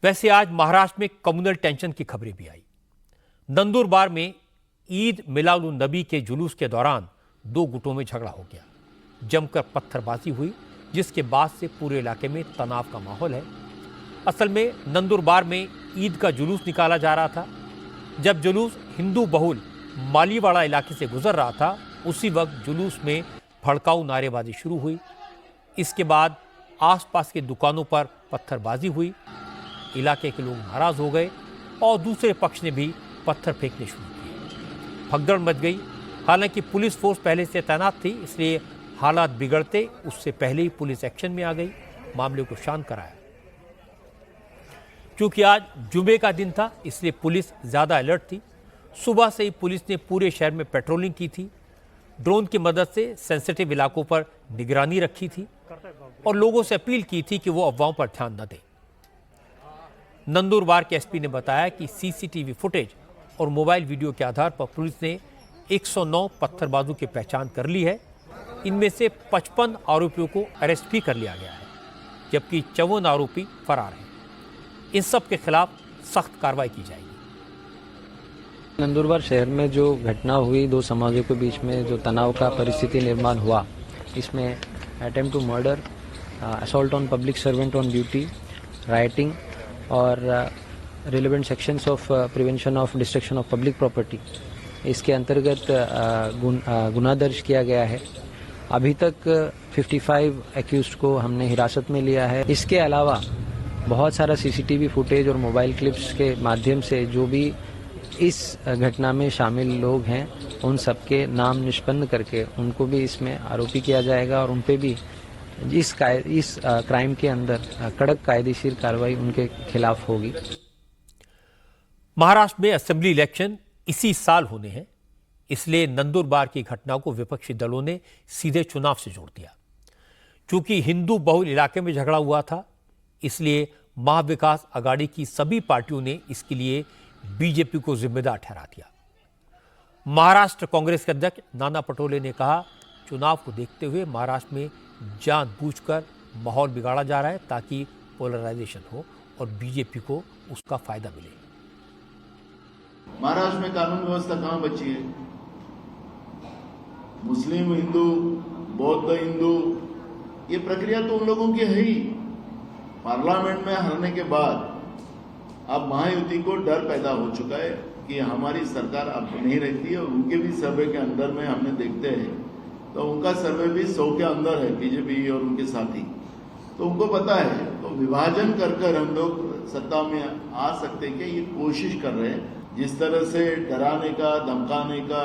वैसे आज महाराष्ट्र में कम्युनल टेंशन की खबरें भी आई। नंदुरबार में ईद मिलादुन नबी के जुलूस के दौरान दो गुटों में झगड़ा हो गया। जमकर पत्थरबाजी हुई, जिसके बाद से पूरे इलाके में तनाव का माहौल है। असल में नंदुरबार में ईद का जुलूस निकाला जा रहा था। जब जुलूस हिंदू बहुल मालीवाड़ा इलाके से गुजर रहा था, उसी वक्त जुलूस में भड़काऊ नारेबाजी शुरू हुई। इसके बाद आसपास की दुकानों पर पत्थरबाजी हुई। इलाके के लोग नाराज हो गए और दूसरे पक्ष ने भी पत्थर फेंकने शुरू किए। भगदड़ मच गई। हालांकि पुलिस फोर्स पहले से तैनात थी, इसलिए हालात बिगड़ते उससे पहले ही पुलिस एक्शन में आ गई, मामले को शांत कराया। क्योंकि आज जुमे का दिन था, इसलिए पुलिस ज्यादा अलर्ट थी। सुबह से ही पुलिस ने पूरे शहर में पेट्रोलिंग की थी। ड्रोन की मदद से सेंसिटिव इलाकों पर निगरानी रखी थी और लोगों से अपील की थी कि वो अफवाहों पर ध्यान न दें। नंदुरबार के एसपी ने बताया कि सीसीटीवी फुटेज और मोबाइल वीडियो के आधार पर पुलिस ने 109 पत्थरबाजों की पहचान कर ली है। इनमें से 55 आरोपियों को अरेस्ट भी कर लिया गया है, जबकि 54 आरोपी फरार हैं। इन सब के खिलाफ सख्त कार्रवाई की जाएगी। नंदुरबार शहर में जो घटना हुई, दो समाजों के बीच में जो तनाव का परिस्थिति निर्माण हुआ, इसमें attempt to murder, assault on public servant on duty, rioting और relevant sections of prevention of destruction of public property, इसके अंतर्गत गुना दर्ज किया गया है। अभी तक 55 एक्यूज्ड को हमने हिरासत में लिया है। इसके अलावा बहुत सारा सीसीटीवी फुटेज और मोबाइल क्लिप्स के माध्यम से जो भी इस घटना में शामिल लोग हैं, उन सबके नाम निष्पन्न करके उनको भी इसमें आरोपी किया जाएगा और उन पे भी इस क्राइम के अंदर कड़क कायदेशीर कार्रवाई उनके खिलाफ होगी। महाराष्ट्र में असेंबली इलेक्शन इसी साल होने हैं, इसलिए नंदुरबार की घटना को विपक्षी दलों ने सीधे चुनाव से जोड़ दिया। क्योंकि हिंदू बहुल इलाके में झगड़ा हुआ था, इसलिए महाविकास आघाड़ी की सभी पार्टियों ने इसके लिए बीजेपी को जिम्मेदार ठहरा दिया। महाराष्ट्र कांग्रेस के अध्यक्ष नाना पटोले ने कहा, चुनाव को देखते हुए महाराष्ट्र में जानबूझकर माहौल बिगाड़ा जा रहा है ताकि पोलराइजेशन हो और बीजेपी को उसका फायदा मिले। महाराष्ट्र में कानून व्यवस्था कहां बची है? मुस्लिम हिंदू, बौद्ध हिंदू, ये प्रक्रिया तो उन लोगों की है ही। पार्लियामेंट में हारने के बाद अब महायुति को डर पैदा हो चुका है कि हमारी सरकार अब नहीं रहती है। और उनके भी सर्वे के अंदर में हमने देखते हैं तो उनका सर्वे भी 100 के अंदर है, बीजेपी और उनके साथी। तो उनको पता है, तो विभाजन कर हम लोग सत्ता में आ सकते हैं कि ये कोशिश कर रहे हैं। जिस तरह से डराने का, धमकाने का,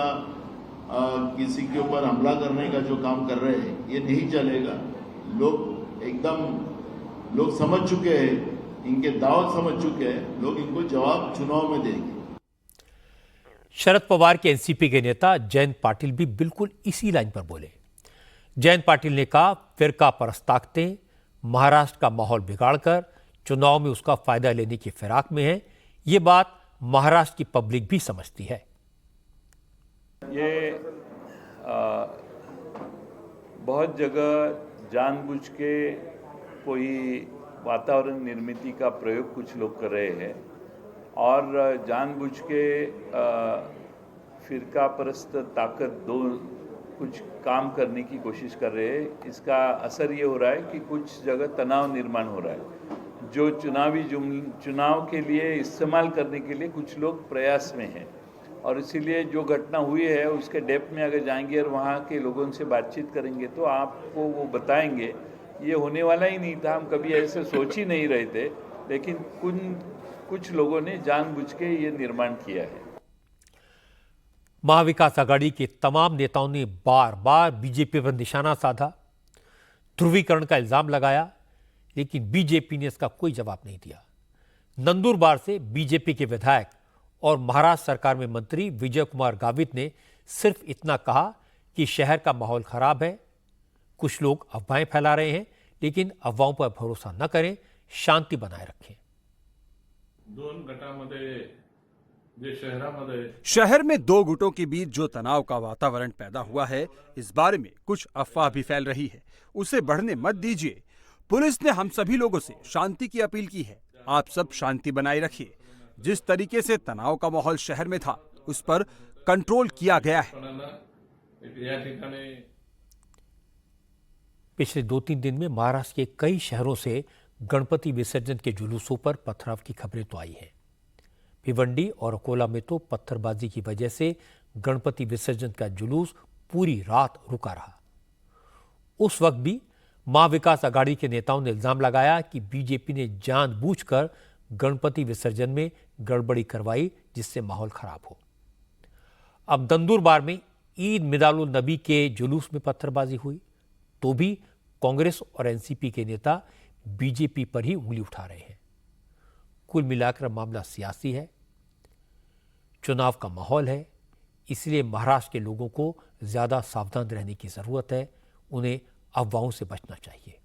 किसी के ऊपर हमला करने का जो काम कर रहे हैं, ये नहीं चलेगा। लोग समझ चुके हैं, इनके दाव समझ चुके हैं, लोग इनको जवाब चुनाव में देंगे। शरद पवार के एनसीपी के नेता जयंत पाटिल भी बिल्कुल इसी लाइन पर बोले। जयंत पाटिल ने कहा, फिरका परस्त ताकतें महाराष्ट्र का माहौल बिगाड़कर चुनाव में उसका फायदा लेने की फिराक में है। ये बात महाराष्ट्र की पब्लिक भी समझती है। ये बहुत जगह जानबूझ के कोई वातावरण निर्मित का प्रयोग कुछ लोग कर रहे हैं और जानबूझ के फिरका परस्त ताकत दो कुछ काम करने की कोशिश कर रहे हैं। इसका असर ये हो रहा है कि कुछ जगह तनाव निर्माण हो रहा है, जो चुनाव के लिए इस्तेमाल करने के लिए कुछ लोग प्रयास में हैं। और इसीलिए जो घटना हुई है उसके डेप्थ में अगर जाएंगे और वहाँ के लोगों से बातचीत करेंगे तो आपको वो बताएंगे ये होने वाला ही नहीं था, हम कभी ऐसे सोच ही नहीं रहे थे, लेकिन कुछ लोगों ने जानबूझ के ये निर्माण किया है। महाविकास आघाड़ी के तमाम नेताओं ने बार बार बीजेपी पर निशाना साधा, ध्रुवीकरण का इल्जाम लगाया, लेकिन बीजेपी ने इसका कोई जवाब नहीं दिया। नंदुरबार से बीजेपी के विधायक और महाराष्ट्र सरकार में मंत्री विजय कुमार गावित ने सिर्फ इतना कहा कि शहर का माहौल खराब है, कुछ लोग अफवाहें फैला रहे हैं, लेकिन अफवाहों पर भरोसा न करें, शांति बनाए रखें। शहर में दो गुटों के बीच जो तनाव का वातावरण पैदा हुआ है, इस बारे में कुछ अफवाह भी फैल रही है, उसे बढ़ने मत दीजिए। पुलिस ने हम सभी लोगों से शांति की अपील की है। आप सब शांति बनाए रखिए। जिस तरीके से तनाव का माहौल शहर में था, उस पर कंट्रोल किया गया है। पिछले 2-3 दिन में महाराष्ट्र के कई शहरों से गणपति विसर्जन के जुलूसों पर पथराव की खबरें तो आई हैं। भिवंडी और अकोला में तो पत्थरबाजी की वजह से गणपति विसर्जन का जुलूस पूरी रात रुका रहा। उस वक्त भी महाविकास आघाड़ी के नेताओं ने इल्जाम लगाया कि बीजेपी ने जानबूझकर गणपति विसर्जन में गड़बड़ी करवाई, जिससे माहौल खराब हो। अब नंदुरबार में ईद मिलादुन नबी के जुलूस में पत्थरबाजी हुई तो भी कांग्रेस और एनसीपी के नेता बीजेपी पर ही उंगली उठा रहे हैं। कुल मिलाकर मामला सियासी है, चुनाव का माहौल है, इसलिए महाराष्ट्र के लोगों को ज्यादा सावधान रहने की जरूरत है। उन्हें अफवाहों से बचना चाहिए।